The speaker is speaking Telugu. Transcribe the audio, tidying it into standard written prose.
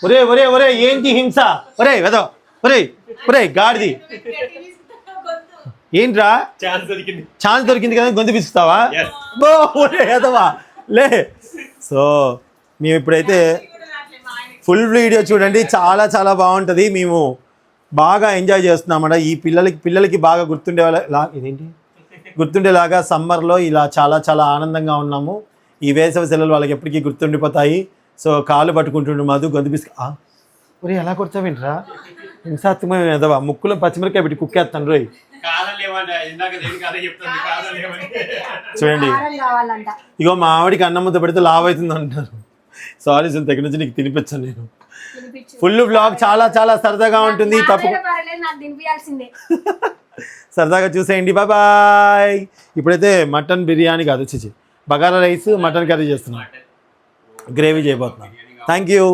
ఒరే ఒరే ఒరే ఏంటి హింస? ఒరే వెదో ఒరే ఒరే గాడిది ఏంట్రా? ఛాన్స్ దొరికింది కదా గొంతు పిసుకుతావా? బో ఒరే ఎదవా లే. సో మేము ఇప్పుడైతే ఫుల్ వీడియో చూడండి, చాలా చాలా బాగుంటుంది. మేము బాగా ఎంజాయ్ చేస్తున్నామట. ఈ పిల్లలకి బాగా గుర్తుండేలాగా సమ్మర్లో ఇలా చాలా చాలా ఆనందంగా ఉన్నాము. ఈ వేసవి సెలవులు వాళ్ళకి ఎప్పటికీ గుర్తుండిపోతాయి. సో కాళ్ళు పట్టుకుంటుండ్రు మధు గొంతు పిసుకు. ఒరే ఎలా కొడతావేంట్రా? హింసాత్మకమైన ఎదవా, ముక్కులో పచ్చిమిరకాయ పెట్టి కుక్కేస్తాను రోయ్. చూడండి ఇగో మా ఆవిడికి అన్నం ముద్ద పెడితే లావ్ అవుతుంది అంటారు. సారీ సునీత, దగ్గర నుంచి నీకు తినిపించాను నేను. ఫుల్ వ్లాగ్ చాలా చాలా సరదాగా ఉంటుంది. సరదాగా చూసేయండి. బాయ్. ఇప్పుడైతే మటన్ బిర్యానీ కాదు, వచ్చేసి బగారా రైస్ మటన్ కర్రీ చేస్తున్నాను, గ్రేవీ చేయబోతున్నాను. Thank you.